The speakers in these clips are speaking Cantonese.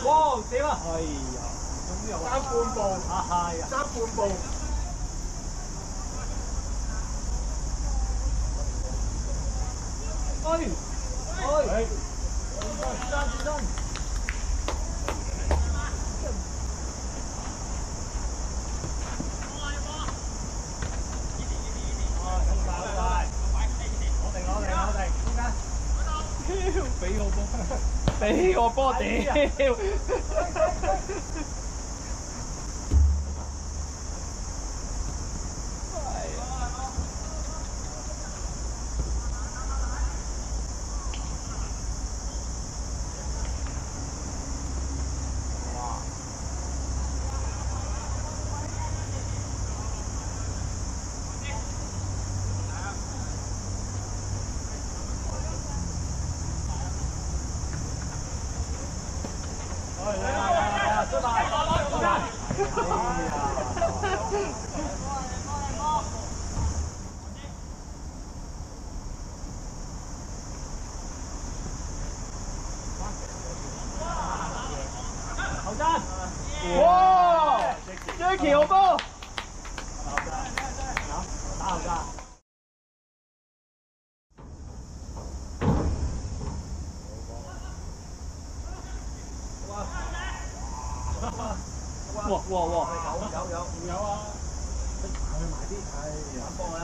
哇！死啦！哎呀，爭半步，係啊，爭半步。哎，轉身。俾我波屌！哇 ！Jackie 好波！打後架。哇！有啊！去埋啲，係打波啊！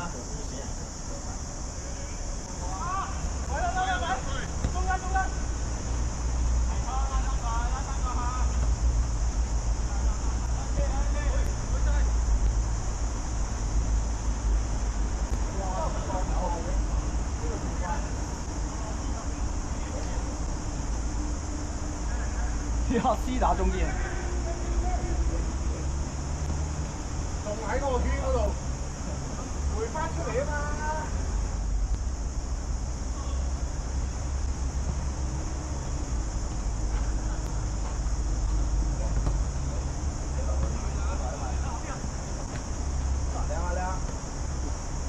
中間。呀，C 打中間。仲喺嗰個圈嗰度，回翻出嚟啊嘛！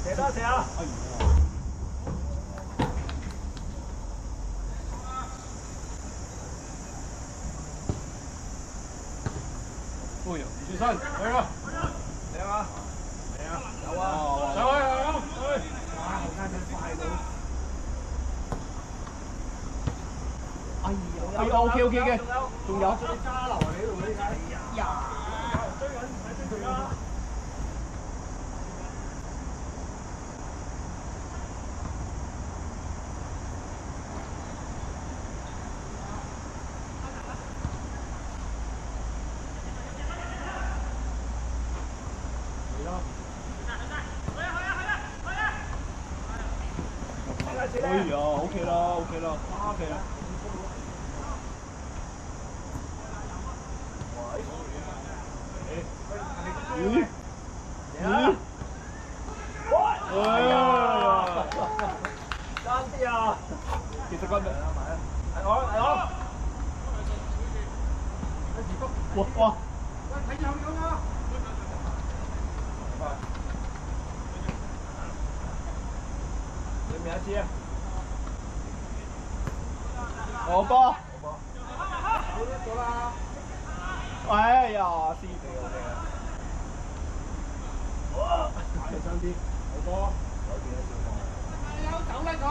射得射啊！哦呦，轉身，去啦！嚟啊！有啊！上去！哇！後間真快到！哎呀，OK 嘅，仲有。揸流啊！你呢度呢睇呀！追緊，追緊啦！哎呀，OK 啦，翻屋企啦。哎呀！爭啲啊！其實今日係我。哇！喂，睇住後面啊！你咪一次啊！我波。好咗啦！哎呀，C 爭啲，好波！阿優走甩佢！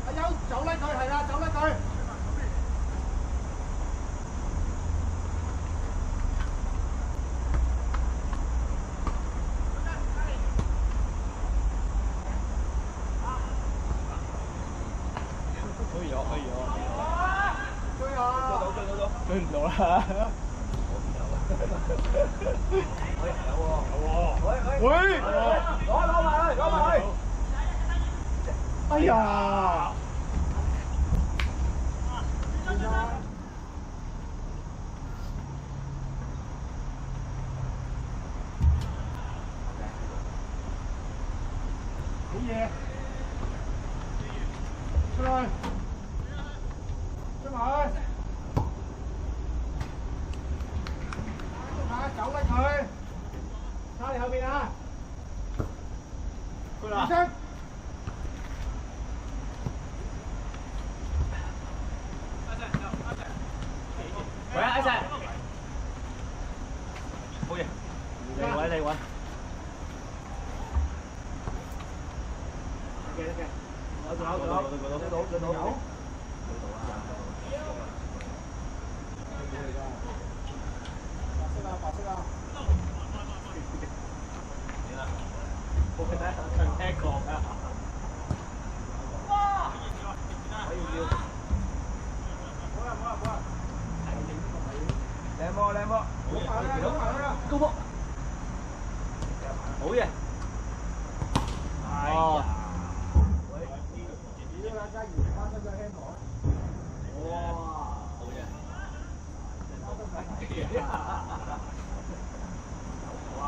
阿優走甩佢，係啦，走甩佢！追唔到啦！喂！攞埋去！哎呀！好嘢！出去！出埋！走甩佢！差你後邊啊！轉身！到。有。白色啊！我覺得長聽講啊！哇！可以要。靚波靚波，高波，好嘢！哦，哇，好嘢！哇！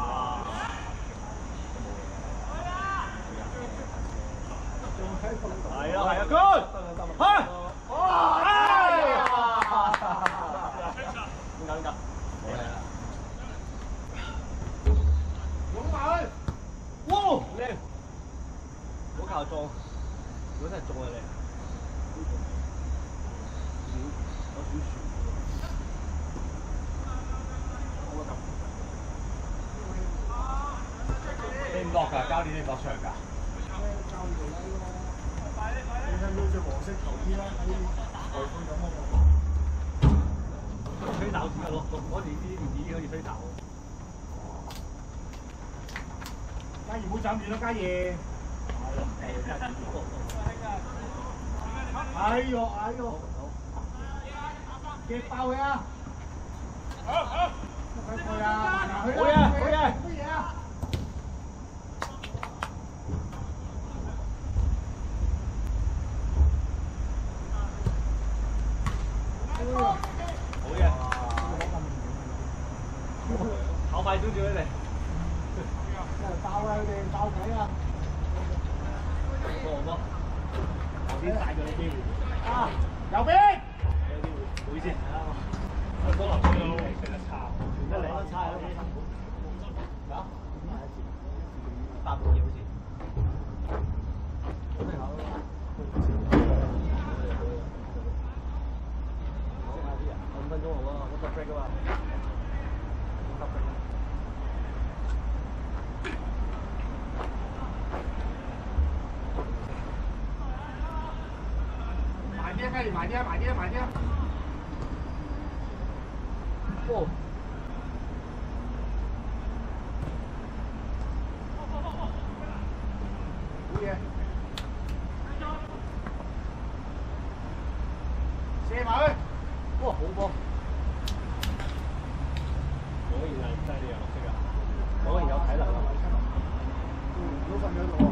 係啊係啊 ，good， 去，哇！哎呀！點解？擁埋去！哇，靚！唔好靠撞，如果真係撞啊你，有少少。你唔落㗎？教練你唔落場㗎？你睇到隻黃色球衣啦，喺外觀咁啊！吹豆先啊，攞住啲電子好似吹豆。嘉怡唔好斬住啦，嘉怡。哎呦哎呦！夾爆佢啊！好。快佢啊！好嘢好嘢！乜嘢啊？好嘢！跑快少少你哋。爆啊！佢哋爆鬼啊！多唔多？頭先大咗你機會。啊！右邊。有機會，唔好意思。我多流水咯，食得差，得嚟都差咯。啊？8半嘢好似。5分鐘好啊，我得 break 啊嘛。埋啲啊，嘉怡埋啲啊，埋啲啊，埋啲啊！哦。好嘢！射埋去！哇，好波！果然係犀利啊，綠色啊！果然有體能啊！如果瞓咗度。